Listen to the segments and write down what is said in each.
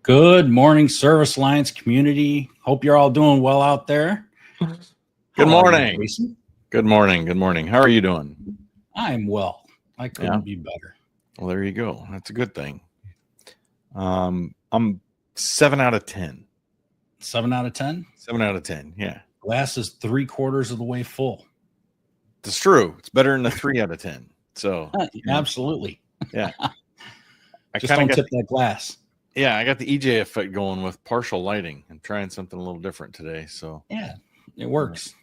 Good morning, Service Alliance community. Hope you're all doing well out there. Good morning. Good morning. Good morning. How are you doing? I'm well. I couldn't be better. Well, there you go. That's a good thing. I'm 7 out of 10. 7 out of 10? 7 out of 10, yeah. Glass is 3/4 of the way full. It's true. It's better than a 3 out of 10. So absolutely. Yeah. I just don't tip that glass. Yeah, I got the EJ effect going with partial lighting. I'm trying something a little different today. So yeah, it works.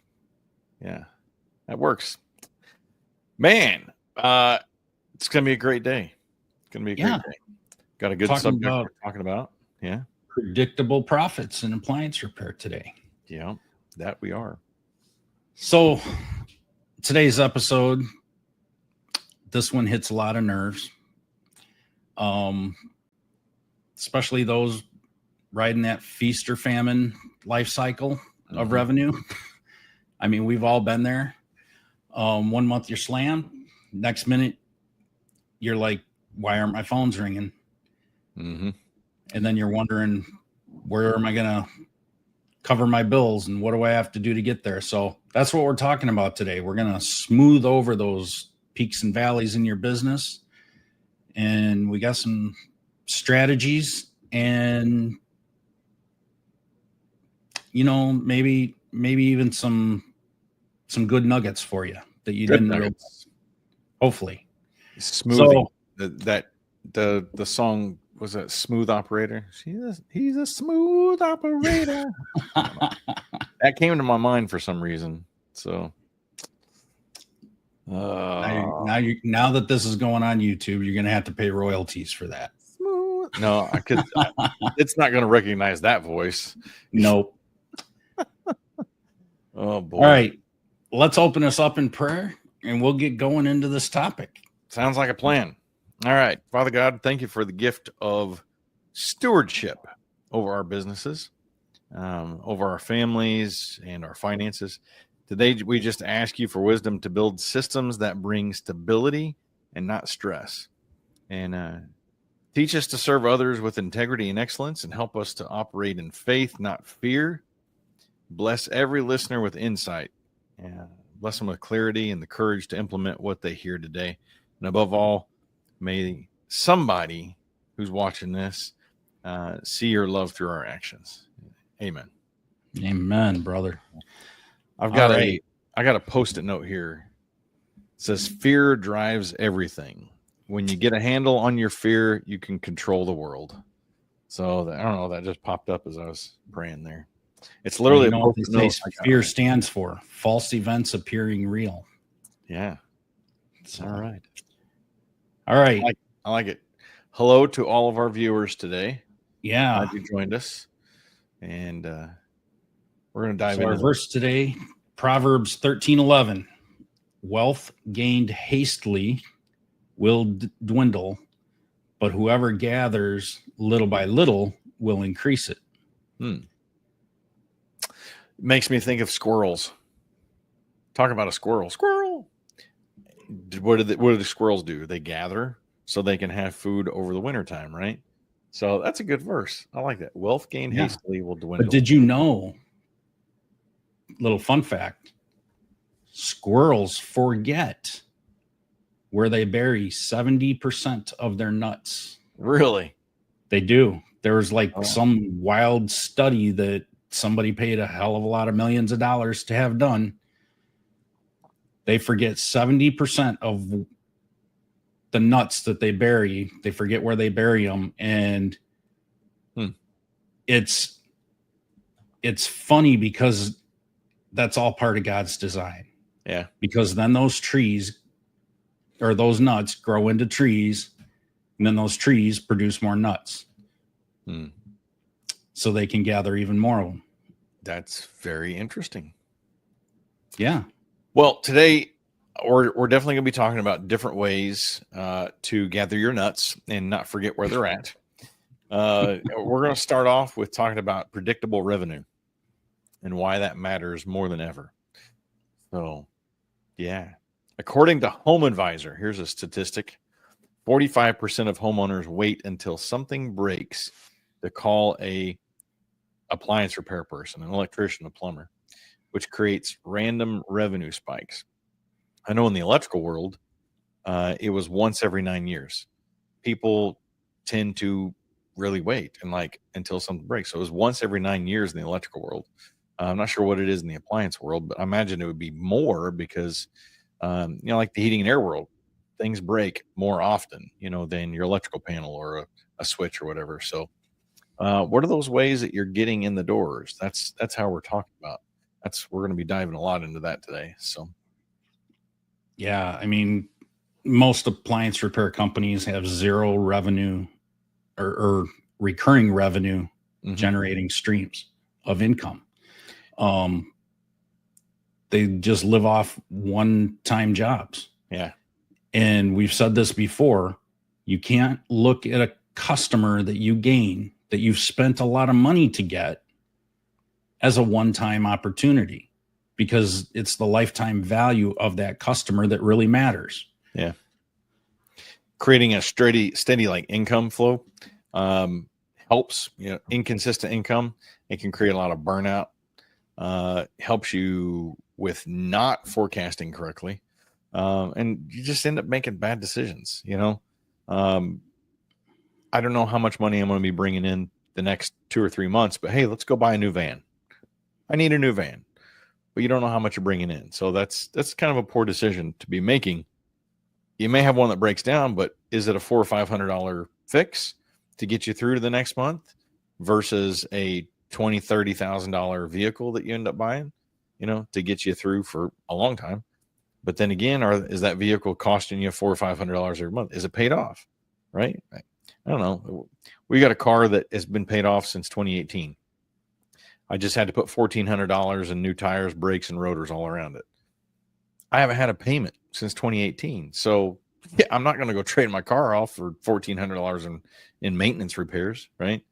Yeah, that works. Man, it's gonna be a great day. It's gonna be a great day. Got a good subject we're talking about. Yeah. Predictable profits in appliance repair today. Yeah, that we are. So today's episode, this one hits a lot of nerves. Especially those riding that feast or famine life cycle of revenue. I mean, we've all been there. 1 month you're slammed. Next minute, you're like, why aren't my phones ringing? Mm-hmm. And then you're wondering, where am I going to cover my bills? And what do I have to do to get there? So that's what we're talking about today. We're going to smooth over those peaks and valleys in your business. And we got some strategies and, maybe even some good nuggets for you that you didn't realize. Hopefully. Smoothing. So, the song was a Smooth Operator. He's a smooth operator. That came to my mind for some reason. So now that this is going on YouTube, you're gonna have to pay royalties for that. No, I could. It's not going to recognize that voice. Nope. Oh boy! All right, let's open us up in prayer, and we'll get going into this topic. Sounds like a plan. All right, Father God, thank you for the gift of stewardship over our businesses, over our families, and our finances. Today, we just ask you for wisdom to build systems that bring stability and not stress, and teach us to serve others with integrity and excellence, and help us to operate in faith, not fear. Bless every listener with insight. Bless them with clarity and the courage to implement what they hear today. And above all, may somebody who's watching this see your love through our actions. Amen. Amen, brother. I got a Post-it note here says fear drives everything. When you get a handle on your fear, you can control the world. So I don't know. That just popped up as I was praying there. It's literally You know what they say note I got fear right. stands for? False events appearing real. Yeah. So, All right. All right. I like it. Hello to all of our viewers today. Yeah. Glad you joined us. And we're going to dive into our verse today, Proverbs 13:11. Wealth gained hastily will dwindle, but whoever gathers little by little will increase it. It makes me think of squirrels. Talk about a squirrel. Squirrel. What do the squirrels do? They gather so they can have food over the wintertime, right? So that's a good verse. I like that. Wealth gained hastily will dwindle. But did you know, little fun fact, squirrels forget where they bury 70% of their nuts. Really? They do. There was some wild study that somebody paid a hell of a lot of millions of dollars to have done. They forget 70% of the nuts that they bury. They forget where they bury them. And it's funny because that's all part of God's design. Yeah. Because then those trees or those nuts grow into trees, and then those trees produce more nuts. So they can gather even more of them. That's very interesting. Yeah. Well, today we're definitely going to be talking about different ways to gather your nuts and not forget where they're at. We're going to start off with talking about predictable revenue and why that matters more than ever. So, yeah. According to Home Advisor, here's a statistic. 45% of homeowners wait until something breaks to call a appliance repair person, an electrician, a plumber, which creates random revenue spikes. I know in the electrical world, it was once every 9 years. People tend to really wait and until something breaks. So it was once every 9 years in the electrical world. I'm not sure what it is in the appliance world, but I imagine it would be more because, like the heating and air world, things break more often, than your electrical panel or a switch or whatever. So what are those ways that you're getting in the doors? That's how we're talking about. We're going to be diving a lot into that today. So, yeah, I mean, most appliance repair companies have zero revenue or recurring revenue generating streams of income. They just live off one-time jobs. Yeah. And we've said this before, you can't look at a customer that you gain, that you've spent a lot of money to get, as a one-time opportunity, because it's the lifetime value of that customer that really matters. Yeah. Creating a steady income flow helps. Inconsistent income, it can create a lot of burnout. Helps you with not forecasting correctly, and you just end up making bad decisions. I don't know how much money I'm going to be bringing in the next 2 or 3 months, but hey, let's go buy a new van. I need a new van, but you don't know how much you're bringing in. So that's kind of a poor decision to be making. You may have one that breaks down, but is it a $400 or $500 fix to get you through to the next month versus a $20,000-$30,000 vehicle that you end up buying, to get you through for a long time? But then again, is that vehicle costing you $400 or $500 every month? Is it paid off? Right? I don't know. We got a car that has been paid off since 2018. I just had to put $1,400 in new tires, brakes, and rotors all around it. I haven't had a payment since 2018. So yeah, I'm not going to go trade my car off for $1,400 in maintenance repairs, right?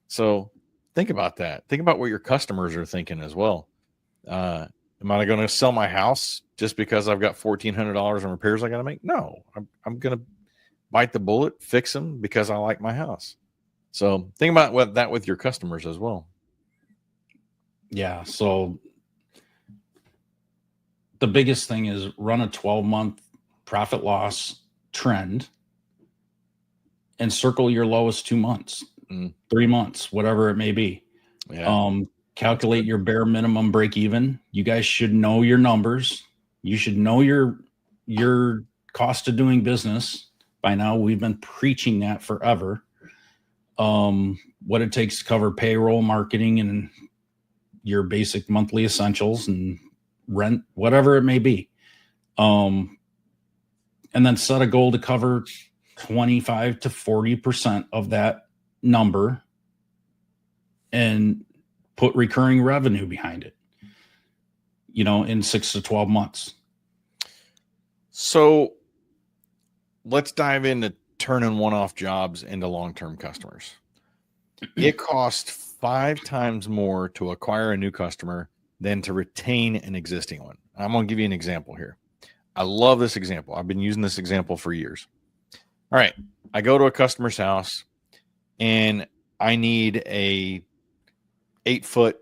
So think about that. Think about what your customers are thinking as well. Am I going to sell my house just because I've got $1,400 in repairs I got to make? No, I'm going to bite the bullet, fix them because I like my house. So think about that with your customers as well. Yeah. So the biggest thing is run a 12-month profit loss trend and circle your lowest 2 months, 3 months, whatever it may be. Yeah. Calculate your bare minimum break even. You guys should know your numbers. You should know your your cost of doing business. By now, we've been preaching that forever. What it takes to cover payroll, marketing, and your basic monthly essentials and rent, whatever it may be. And then set a goal to cover 25 to 40% of that number and put recurring revenue behind it, in 6 to 12 months. So let's dive into turning one-off jobs into long-term customers. It costs 5 times more to acquire a new customer than to retain an existing one. I'm going to give you an example here. I love this example. I've been using this example for years. All right. I go to a customer's house and I need a 8-foot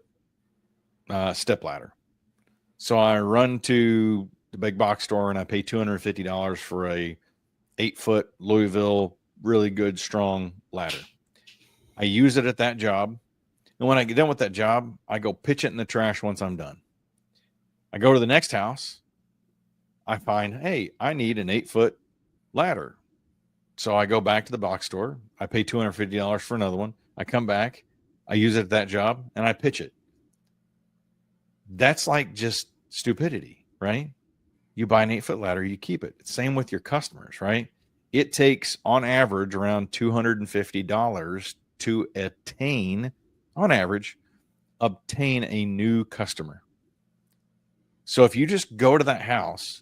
step ladder. So I run to the big box store and I pay $250 for a 8-foot Louisville, really good, strong ladder. I use it at that job. And when I get done with that job, I go pitch it in the trash once I'm done. I go to the next house. I find, hey, I need an 8-foot ladder. So I go back to the box store. I pay $250 for another one. I come back. I use it at that job and I pitch it. That's like just stupidity, right? You buy an 8-foot ladder, you keep it. Same with your customers, right? It takes on average around $250 to obtain a new customer. So if you just go to that house,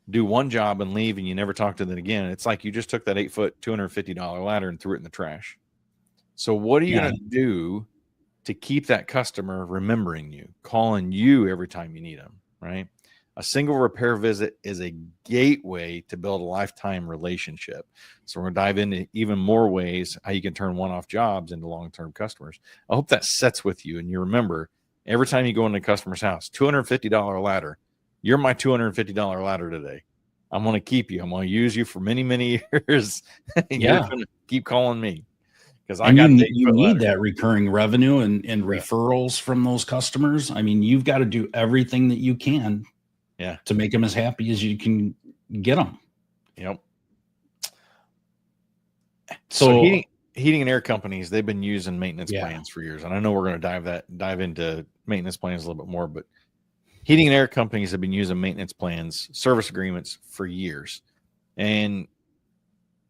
do one job and leave and you never talk to them again, it's like you just took that 8-foot, $250 ladder and threw it in the trash. So what are you going to do to keep that customer remembering you, calling you every time you need them, right? A single repair visit is a gateway to build a lifetime relationship. So we're going to dive into even more ways how you can turn one-off jobs into long-term customers. I hope that sets with you. And you remember, every time you go into a customer's house, $250 ladder, you're my $250 ladder today. I'm going to keep you. I'm going to use you for many, many years. You're going to keep calling me. Because you need that recurring revenue and referrals from those customers. I mean, you've got to do everything that you can to make them as happy as you can get them. Yep. So heating and air companies, they've been using maintenance plans for years. And I know we're going to dive into maintenance plans a little bit more, but heating and air companies have been using maintenance plans, service agreements for years. And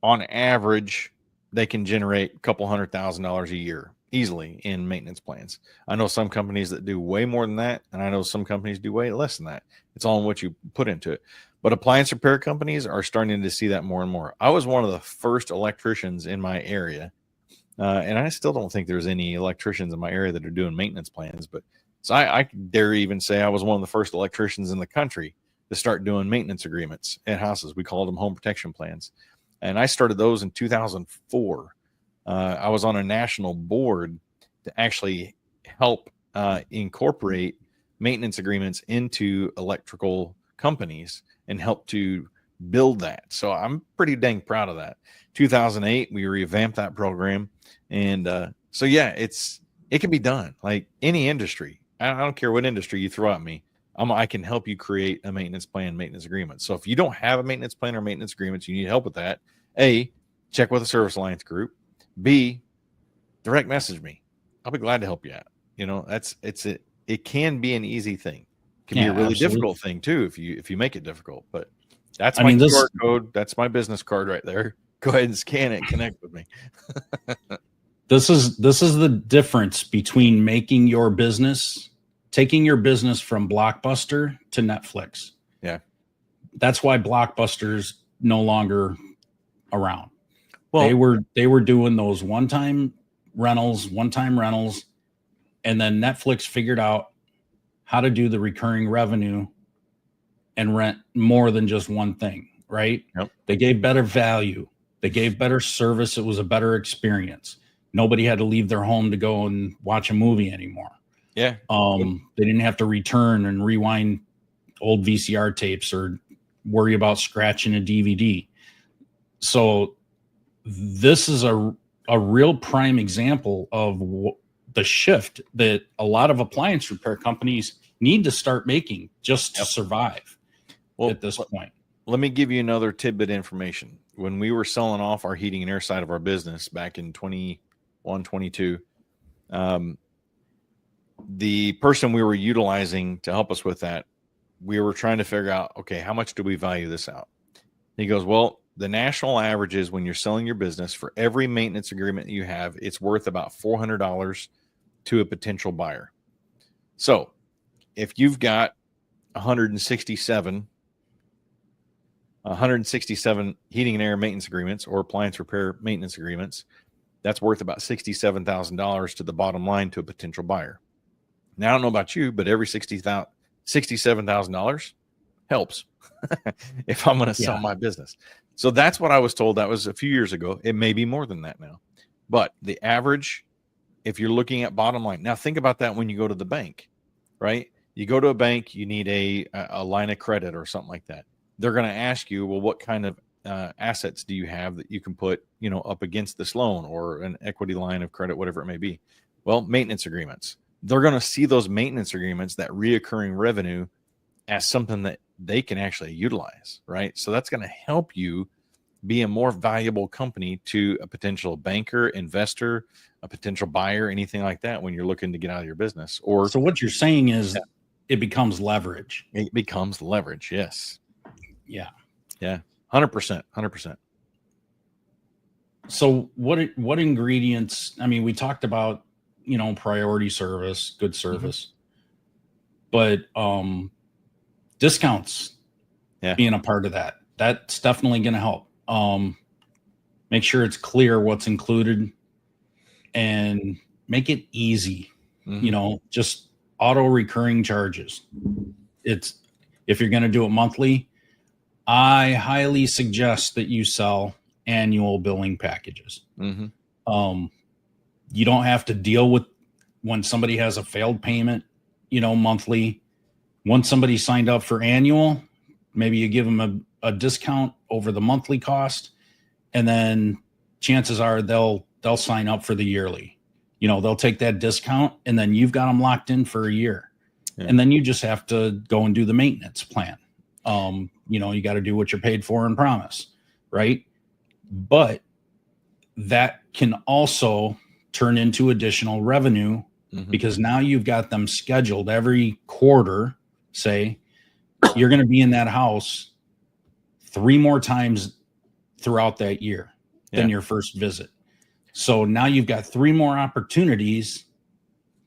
on average, they can generate a couple $100,000 a year easily in maintenance plans. I know some companies that do way more than that, and I know some companies do way less than that. It's all in what you put into it. But appliance repair companies are starting to see that more and more. I was one of the first electricians in my area, and I still don't think there's any electricians in my area that are doing maintenance plans. But so I dare even say I was one of the first electricians in the country to start doing maintenance agreements at houses. We called them home protection plans. And I started those in 2004. I was on a national board to actually help incorporate maintenance agreements into electrical companies and help to build that. So I'm pretty dang proud of that. 2008, we revamped that program. And so, it can be done. Like any industry. I don't care what industry you throw at me. I can help you create a maintenance plan, maintenance agreement. So if you don't have a maintenance plan or maintenance agreements, you need help with that. A, check with the Service Alliance group. B, direct message me. I'll be glad to help you out. It can be an easy thing. It can be a really difficult thing too if you make it difficult. But that's my QR code. That's my business card right there. Go ahead and scan it. Connect with me. This is the difference between taking your business from Blockbuster to Netflix. Yeah. That's why Blockbuster's no longer around. Well, they were doing those one-time rentals, and then Netflix figured out how to do the recurring revenue and rent more than just one thing, right? Yep. They gave better value. They gave better service. It was a better experience. Nobody had to leave their home to go and watch a movie anymore. Yeah. They didn't have to return and rewind old VCR tapes or worry about scratching a DVD. So this is a real prime example of the shift that a lot of appliance repair companies need to start making just to survive at this point. let me give you another tidbit of information. When we were selling off our heating and air side of our business back in 21, 22, the person we were utilizing to help us with that, we were trying to figure out, okay, how much do we value this out? He goes, well, the national average is when you're selling your business, for every maintenance agreement you have, it's worth about $400 to a potential buyer. So if you've got 167 heating and air maintenance agreements or appliance repair maintenance agreements, that's worth about $67,000 to the bottom line to a potential buyer. Now, I don't know about you, but every $67,000 helps if I'm going to sell my business. So that's what I was told. That was a few years ago. It may be more than that now. But the average, if you're looking at bottom line, now think about that when you go to the bank, right? You go to a bank, you need a line of credit or something like that. They're going to ask you, well, what kind of assets do you have that you can put, up against this loan or an equity line of credit, whatever it may be? Well, maintenance agreements. They're going to see those maintenance agreements, that reoccurring revenue, as something that they can actually utilize, right? So that's going to help you be a more valuable company to a potential banker, investor, a potential buyer, anything like that when you're looking to get out of your business. Or so what you're saying is it becomes leverage. It becomes leverage. Yes. Yeah. Yeah. 100%. 100%. So what ingredients, I mean, we talked about, priority service, good service, but discounts being a part of that, that's definitely going to help. Make sure it's clear what's included and make it easy, just auto recurring charges. It's, if you're going to do it monthly, I highly suggest that you sell annual billing packages. You don't have to deal with when somebody has a failed payment, monthly. Once somebody signed up for annual, maybe you give them a discount over the monthly cost, and then chances are they'll sign up for the yearly. They'll take that discount, and then you've got them locked in for a year. And then you just have to go and do the maintenance plan. You got to do what you're paid for and promise, right? But that can also turn into additional revenue because now you've got them scheduled every quarter. Say you're going to be in that house 3 more times throughout that year than your first visit. So now you've got 3 more opportunities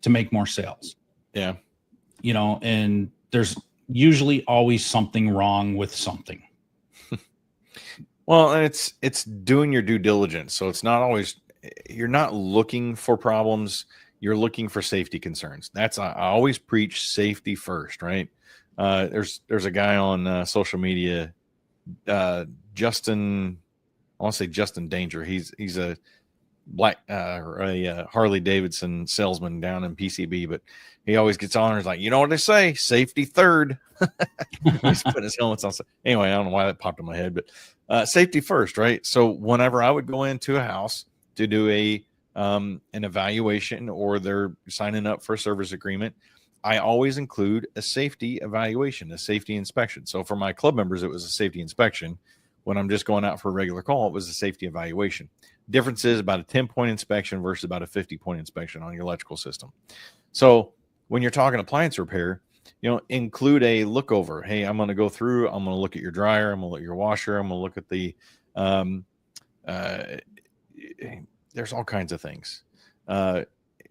to make more sales. Yeah. And there's usually always something wrong with something. Well, and it's doing your due diligence. So it's not always, you're not looking for problems. You're looking for safety concerns. I always preach safety first, right? There's a guy on social media, Justin, I want to say Justin Danger. He's a Harley Davidson salesman down in PCB, but he always gets on and is like, you know what they say, safety third. He's putting his helmets on. Anyway, I don't know why that popped in my head, but safety first, right? So whenever I would go into a house to do an evaluation, or they're signing up for a service agreement, I always include a safety evaluation, a safety inspection. So for my club members, it was a safety inspection. When I'm just going out for a regular call, it was a safety evaluation. Difference is about a 10-point inspection versus about a 50-point inspection on your electrical system. So when you're talking appliance repair, include a look over. Hey, I'm going to go through, I'm going to look at your dryer, I'm going to look at your washer, I'm going to look at the, there's all kinds of things.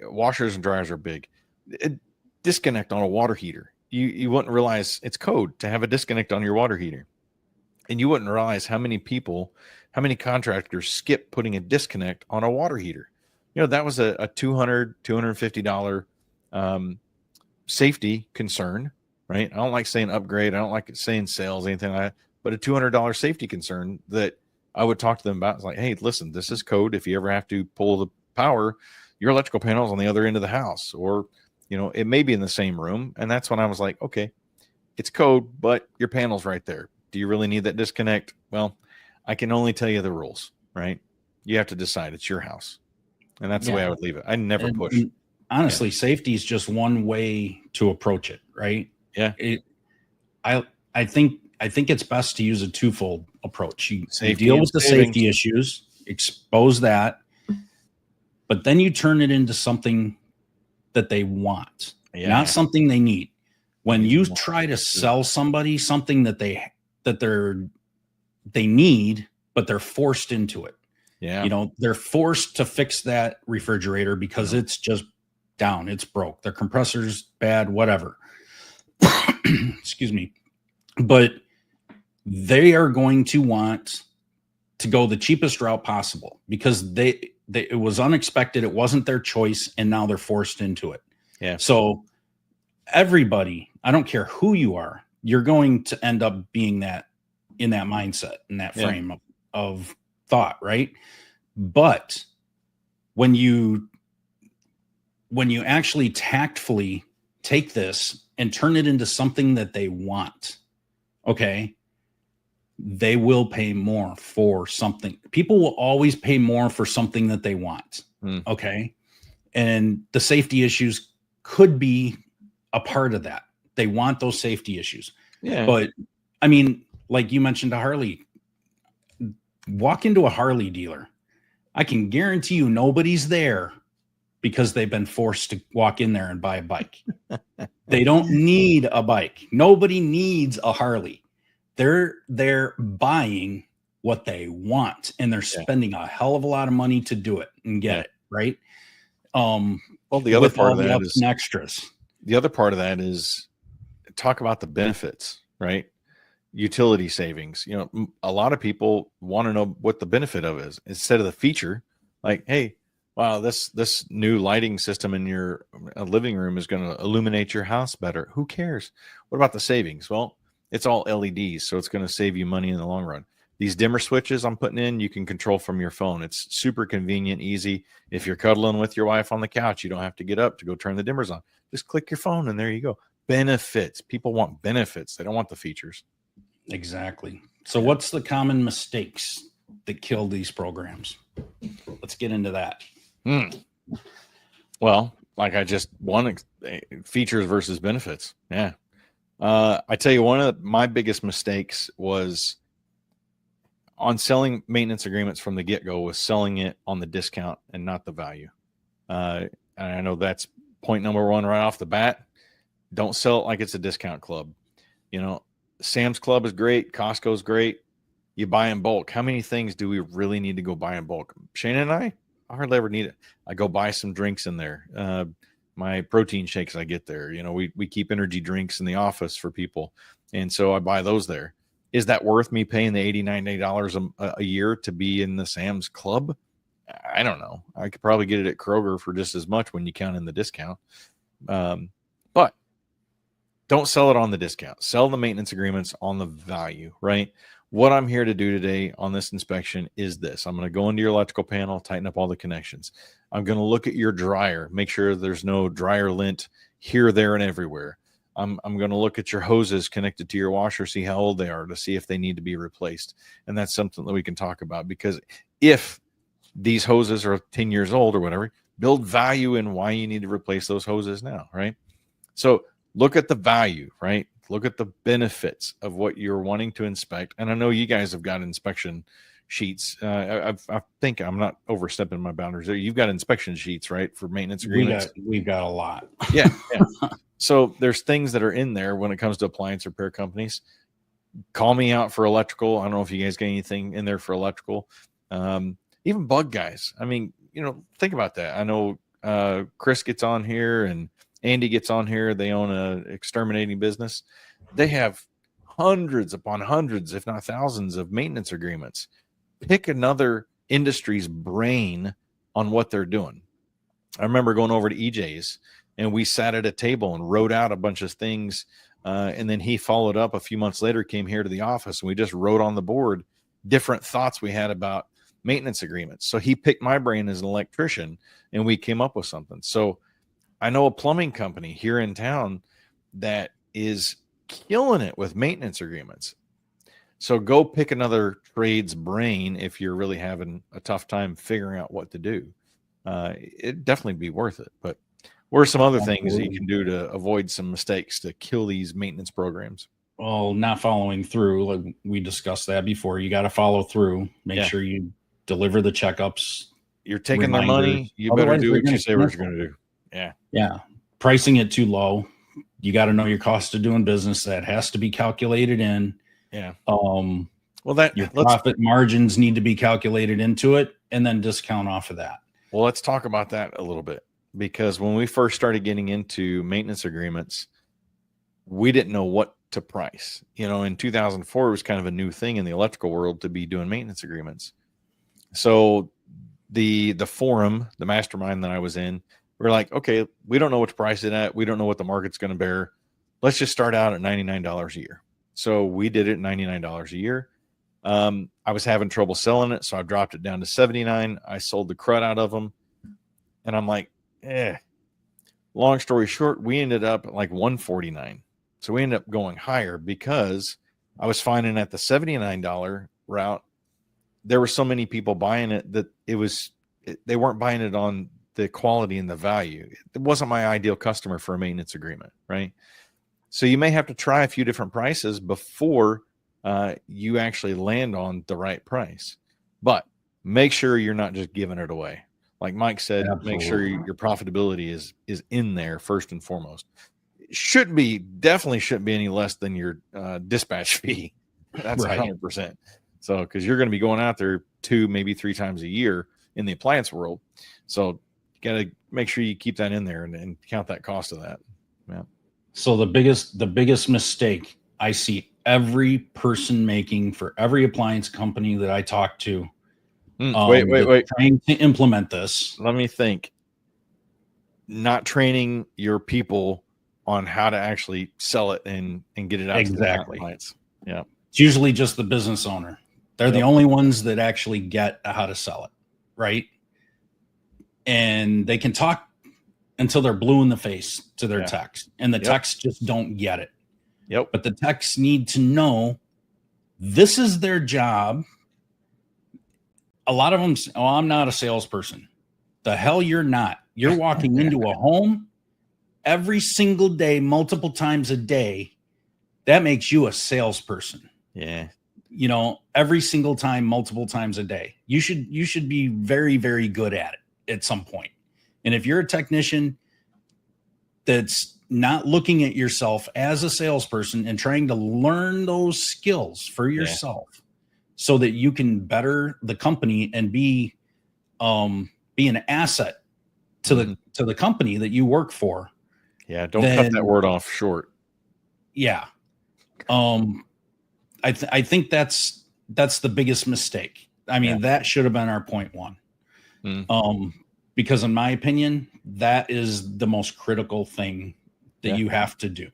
Washers and dryers are big. Disconnect on a water heater. You wouldn't realize it's code to have a disconnect on your water heater. And you wouldn't realize how many contractors skip putting a disconnect on a water heater. That was a $200, $250 safety concern, right? I don't like saying upgrade. I don't like saying sales, anything like that, but a $200 safety concern that I would talk to them about. It's like, hey, listen, this is code. If you ever have to pull the power, your electrical panel is on the other end of the house, or, it may be in the same room. And that's when I was like, okay, it's code, but your panel's right there. Do you really need that disconnect? Well, I can only tell you the rules, right? You have to decide. It's your house. And that's the way I would leave it. I never push. Honestly, safety is just one way to approach it, right? Yeah. I think I think it's best to use a twofold approach. You Safety deal and with the savings. safety issues, expose that, but then you turn it into something that they want, not something they need. When you try to sell somebody something that they need, but they're forced into it. Yeah. You know, they're forced to fix that refrigerator because it's just down, it's broke. Their compressor's bad, whatever. Excuse me. But they are going to want to go the cheapest route possible because it was unexpected, it wasn't their choice, and now they're forced into it. Yeah. So everybody, I don't care who you are, you're going to end up being that in that mindset, in that frame of thought, right? But when you actually tactfully take this and turn it into something that they want, okay, they will pay more for something. People will always pay more for something that they want, okay? And the safety issues could be a part of that. They want those safety issues. Yeah. But I mean, like you mentioned a Harley, walk into a Harley dealer. I can guarantee you nobody's there because they've been forced to walk in there and buy a bike. They don't need a bike. Nobody needs a Harley. They're buying what they want, and they're spending a hell of a lot of money to do it and get it, right? Well, the other part of that is extras. The other part of that is talk about the benefits, right? Utility savings. You know, a lot of people want to know what the benefit of it is instead of the feature. Like, hey, wow, this new lighting system in your living room is going to illuminate your house better. Who cares? What about the savings? Well, it's all LEDs, so it's going to save you money in the long run. These dimmer switches I'm putting in, you can control from your phone. It's super convenient, easy. If you're cuddling with your wife on the couch, you don't have to get up to go turn the dimmers on. Just click your phone and there you go. Benefits. People want benefits. They don't want the features. Exactly. So what's the common mistakes that kill these programs? Let's get into that. Well, like I just want features versus benefits. Yeah. I tell you, one of my biggest mistakes was on selling maintenance agreements from the get-go was selling it on the discount and not the value. And I know that's point number one right off the bat. Don't sell it like it's a discount club. You know, Sam's Club is great. Costco's great. You buy in bulk. How many things do we really need to go buy in bulk? Shane and I hardly ever need it. I go buy some drinks in there. My protein shakes I get there. You know, we keep energy drinks in the office for people. And so I buy those there. Is that worth me paying the $80, $90 a year to be in the Sam's Club? I don't know. I could probably get it at Kroger for just as much when you count in the discount. But don't sell it on the discount. Sell the maintenance agreements on the value, right? What I'm here to do today on this inspection is this. I'm going to go into your electrical panel, tighten up all the connections. I'm going to look at your dryer, make sure there's no dryer lint here, there, and everywhere. I'm going to look at your hoses connected to your washer, see how old they are to see if they need to be replaced. And that's something that we can talk about, because if these hoses are 10 years old or whatever, build value in why you need to replace those hoses now, right? So look at the value, right? Look at the benefits of what you're wanting to inspect. And I know you guys have got inspection sheets. I think I'm not overstepping my boundaries there. You've got inspection sheets, right, for maintenance agreements? We've got a lot. Yeah. So there's things that are in there when it comes to appliance repair companies. Call me out for electrical. I don't know if you guys get anything in there for electrical. Even bug guys. I mean, you know, think about that. I know Chris gets on here and Andy gets on here. They own an exterminating business. They have hundreds upon hundreds, if not thousands, of maintenance agreements. Pick another industry's brain on what they're doing. I remember going over to EJ's and we sat at a table and wrote out a bunch of things. And then he followed up a few months later, came here to the office, and we just wrote on the board different thoughts we had about maintenance agreements. So he picked my brain as an electrician and we came up with something. So I know a plumbing company here in town that is killing it with maintenance agreements. So go pick another trade's brain if you're really having a tough time figuring out what to do. It'd definitely be worth it. But what are some other things that you can do to avoid some mistakes to kill these maintenance programs? Well, not following through, like we discussed that before. You got to follow through. Make sure you deliver the checkups. You're taking reminders. their money. You better Otherwise, do they're what you gonna say what cancel. you're going to do. Yeah. Yeah. Pricing it too low. You got to know your cost of doing business. That has to be calculated in. Yeah. Well, your let's profit margins need to be calculated into it, and then discount off of that. Well, let's talk about that a little bit, because when we first started getting into maintenance agreements, we didn't know what to price. In 2004, it was kind of a new thing in the electrical world to be doing maintenance agreements. So the forum, the mastermind that I was in, we're like, okay, we don't know what to price it at. We don't know what the market's going to bear. Let's just start out at $99 a year. So we did it $99 a year. I was having trouble selling it, so I dropped it down to $79. I sold the crud out of them, and I'm like, long story short, we ended up at like $149. So we ended up going higher because I was finding at the $79 route, there were so many people buying it that they weren't buying it on the quality and the value. It wasn't my ideal customer for a maintenance agreement, right? So you may have to try a few different prices before you actually land on the right price. But make sure you're not just giving it away. Like Mike said, Absolutely. Make sure your profitability is in there first and foremost. Definitely shouldn't be any less than your dispatch fee. That's Right. 100%. So, because you're going to be going out there 2, maybe 3 times a year in the appliance world. So you got to make sure you keep that in there and count that cost of that. Yeah. So the biggest mistake I see every person making for every appliance company that I talk to. Wait. Trying to implement this. Let me think. Not training your people on how to actually sell it and get it out Exactly. to the clients. Yeah. It's usually just the business owner. They're the only ones that actually get how to sell it, right? And they can talk until they're blue in the face to their techs, and the techs just don't get it. Yep. But the techs need to know this is their job. A lot of them, I'm not a salesperson. The hell you're not. You're walking into a home every single day, multiple times a day. That makes you a salesperson. Yeah. Every single time, multiple times a day. You should be very, very good at it at some point. And if you're a technician that's not looking at yourself as a salesperson and trying to learn those skills for yourself so that you can better the company and be an asset to the company that you work for. Yeah. Don't cut that word off short. Yeah. I think that's the biggest mistake. I mean, that should have been our point one. Because in my opinion, that is the most critical thing that you have to do.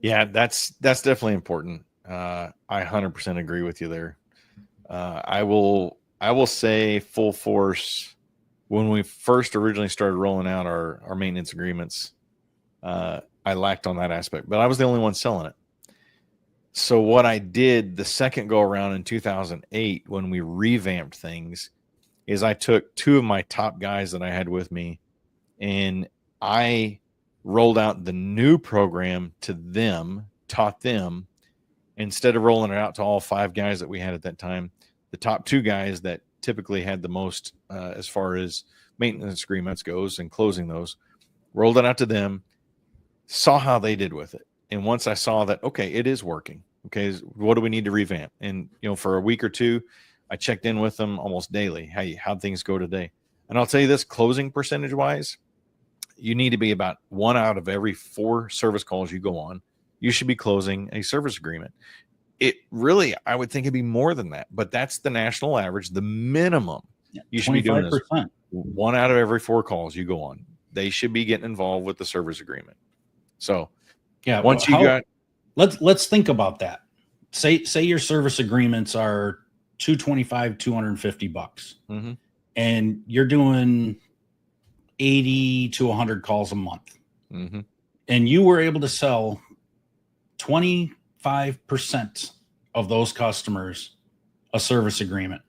Yeah, that's definitely important. I 100% agree with you there. I will say full force, when we first originally started rolling out our maintenance agreements, I lacked on that aspect, but I was the only one selling it. So what I did the second go around in 2008, when we revamped things, is I took 2 of my top guys that I had with me, and I rolled out the new program to them, taught them, instead of rolling it out to all 5 guys that we had at that time, the top 2 guys that typically had the most as far as maintenance agreements goes and closing those, rolled it out to them, saw how they did with it. And once I saw that, okay, it is working. Okay, what do we need to revamp? And for a week or 2, I checked in with them almost daily. How'd things go today? And I'll tell you this, closing percentage wise, you need to be about 1 out of every 4 service calls you go on, you should be closing a service agreement. It really, I would think it'd be more than that, but that's the national average. The minimum you should be doing is 1 out of every 4 calls you go on, they should be getting involved with the service agreement. So once let's think about that. Say your service agreements are $225, $250, and you're doing 80 to 100 calls a month, and you were able to sell 25% of those customers a service agreement.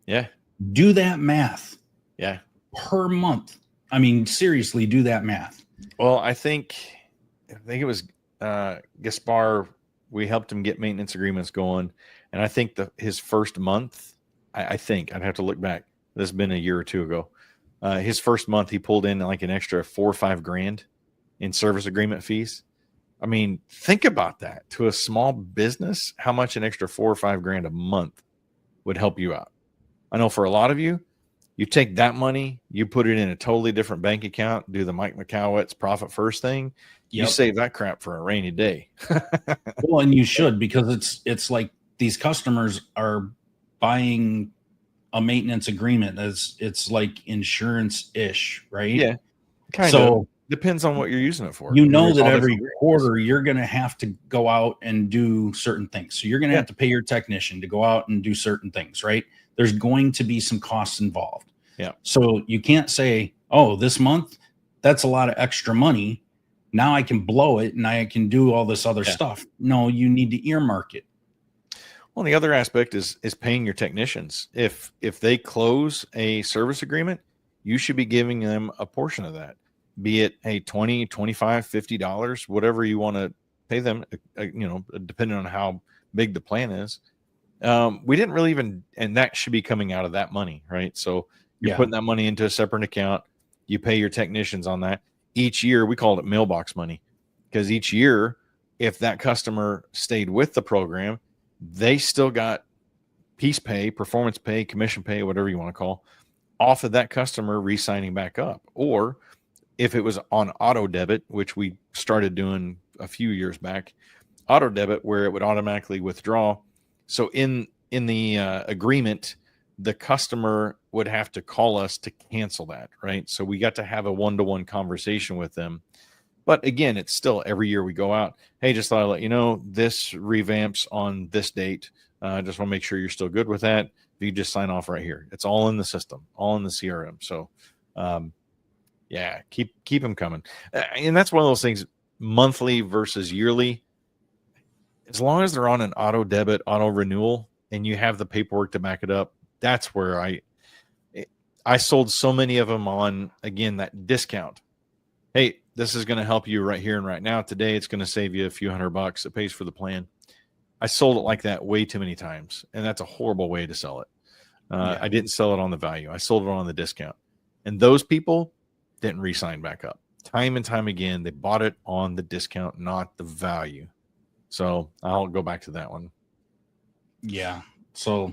Yeah. Do that math. Yeah. Per month. I mean, seriously, do that math. Well, I think it was Gaspar We helped him get maintenance agreements going. And I think his first month, I think I'd have to look back. This has been a year or two ago. His first month, he pulled in like an extra $4 or $5 grand in service agreement fees. I mean, think about that to a small business, how much an extra $4 or $5 grand a month would help you out. I know for a lot of you, you take that money, you put it in a totally different bank account, do the Mike McCowitz profit first thing. You save that crap for a rainy day. Well, and you should, because it's like these customers are buying a maintenance agreement as it's like insurance-ish, right? Yeah. Kind of. Depends on what you're using it for. You know that every quarter you're going to have to go out and do certain things. So you're going to have to pay your technician to go out and do certain things, right? There's going to be some costs involved. Yeah. So you can't say, oh, this month, that's a lot of extra money. Now I can blow it and I can do all this other stuff. No, you need to earmark it. Well, the other aspect is paying your technicians. If they close a service agreement, you should be giving them a portion of that, be it a $20, $25, $50, whatever you want to pay them, depending on how big the plan is. We didn't really and that should be coming out of that money, right? So you're putting that money into a separate account. You pay your technicians on that. Each year, we called it mailbox money, because each year, if that customer stayed with the program, they still got piece pay, performance pay, commission pay, whatever you want to call, off of that customer re-signing back up. Or if it was on auto debit, which we started doing a few years back, auto debit, where it would automatically withdraw. So in the agreement, the customer would have to call us to cancel that, right? So we got to have a one-to-one conversation with them. But again, it's still every year we go out. Hey, just thought I'd let you know this revamps on this date. Just want to make sure you're still good with that. If you just sign off right here, it's all in the system, all in the CRM. So, keep them coming. And that's one of those things, monthly versus yearly. As long as they're on an auto debit, auto renewal, and you have the paperwork to back it up, that's where I sold so many of them on, again, that discount. Hey, this is going to help you right here and right now. Today, it's going to save you a few $100. It pays for the plan. I sold it like that way too many times, and that's a horrible way to sell it. I didn't sell it on the value. I sold it on the discount. And those people didn't re-sign back up. Time and time again, they bought it on the discount, not the value. So I'll go back to that one. Yeah. So,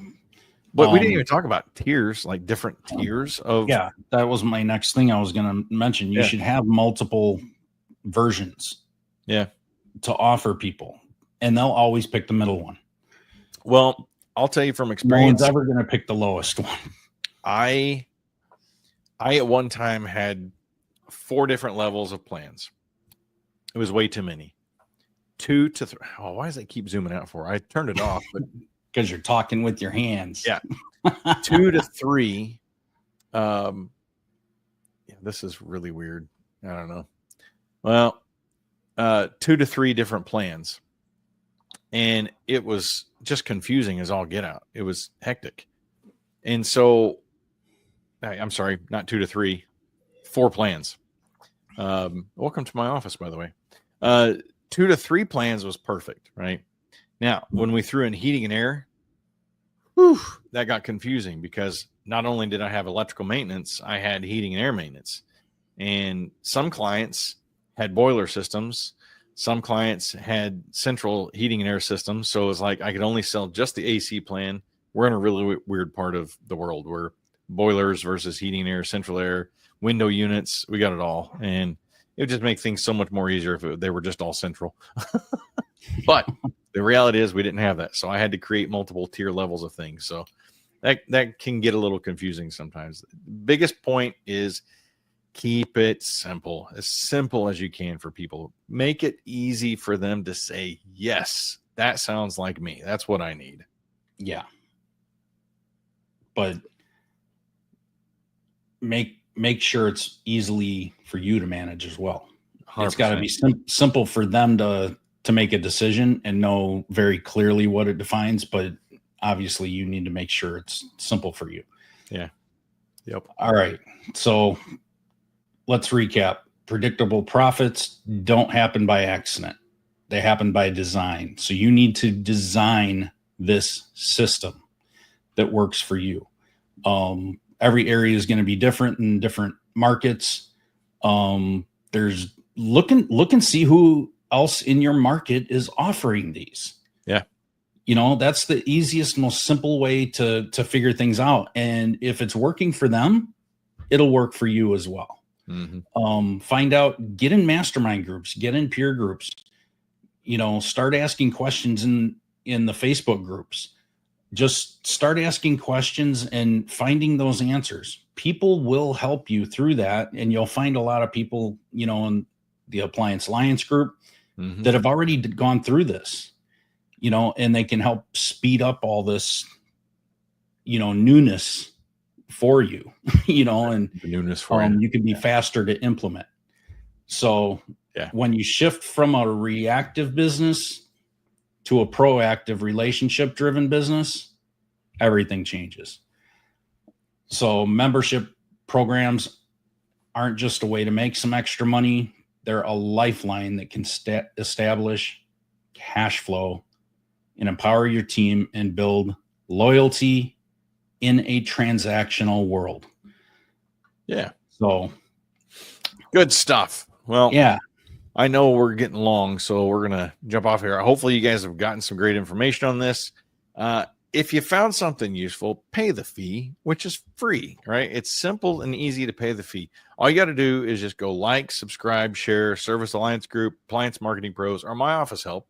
but we didn't even talk about tiers, like different tiers of. Yeah, that was my next thing I was going to mention. You should have multiple versions. Yeah. To offer people, and they'll always pick the middle one. Well, I'll tell you from experience, no one's ever going to pick the lowest one. I at one time had 4 different levels of plans. It was way too many. 2 to 3. Oh, why does it keep zooming out for? I turned it off, but because you're talking with your hands. Yeah. 2 to 3. This is really weird. I don't know. Well, 2 to 3 different plans. And it was just confusing as all get out. It was hectic. And so, I'm sorry, not 2 to 3, 4 plans. Welcome to my office, by the way. 2 to 3 plans was perfect, right? Now, when we threw in heating and air, that got confusing, because not only did I have electrical maintenance, I had heating and air maintenance. And some clients had boiler systems. Some clients had central heating and air systems. So it was like I could only sell just the AC plan. We're in a really weird part of the world where boilers versus heating and air, central air, window units, we got it all. And it would just make things so much more easier if they were just all central. But the reality is we didn't have that. So I had to create multiple tier levels of things. So that can get a little confusing sometimes. Biggest point is keep it simple as you can for people. Make it easy for them to say, yes, that sounds like me. That's what I need. Yeah. But make sure it's easily for you to manage as well. 100%. It's got to be simple for them to make a decision and know very clearly what it defines, but obviously you need to make sure it's simple for you. Yeah. Yep. All right. So let's recap. Predictable profits don't happen by accident. They happen by design. So you need to design this system that works for you. Every area is going to be different in different markets. There's look and see who else in your market is offering these. Yeah. That's the easiest, most simple way to figure things out. And if it's working for them, it'll work for you as well. Mm-hmm. Find out, get in mastermind groups, get in peer groups, start asking questions in the Facebook groups. Just start asking questions and finding those answers. People will help you through that. And you'll find a lot of people, in the Appliance Alliance group Mm-hmm. that have already gone through this, and they can help speed up all this, newness for you, and The newness for you. you can be faster to implement. So when you shift from a reactive business to a proactive relationship driven business, everything changes. So membership programs aren't just a way to make some extra money. They're a lifeline that can establish cash flow and empower your team and build loyalty in a transactional world. Yeah. So good stuff. Well, yeah, I know we're getting long, so we're going to jump off here. Hopefully you guys have gotten some great information on this. If you found something useful, pay the fee, which is free, right? It's simple and easy to pay the fee. All you got to do is just go like, subscribe, share, Service Alliance Group, Appliance Marketing Pros, or My Office Help.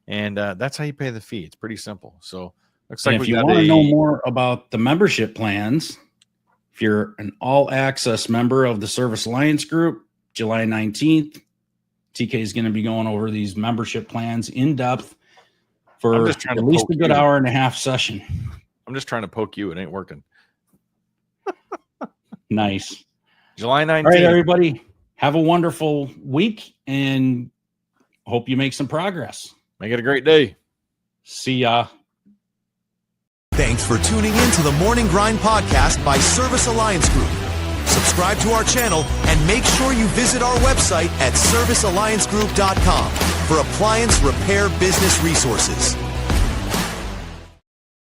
And that's how you pay the fee. It's pretty simple. So looks like if you want to know more about the membership plans, if you're an all access member of the Service Alliance Group, July 19th, TK is going to be going over these membership plans in depth for at least a good hour and a half session. I'm just trying to poke you. It ain't working. Nice. July 19th. All right, everybody. Have a wonderful week and hope you make some progress. Make it a great day. See ya. Thanks for tuning in to the Morning Grind podcast by Service Alliance Group. Subscribe to our channel and make sure you visit our website at servicealliancegroup.com for appliance repair business resources.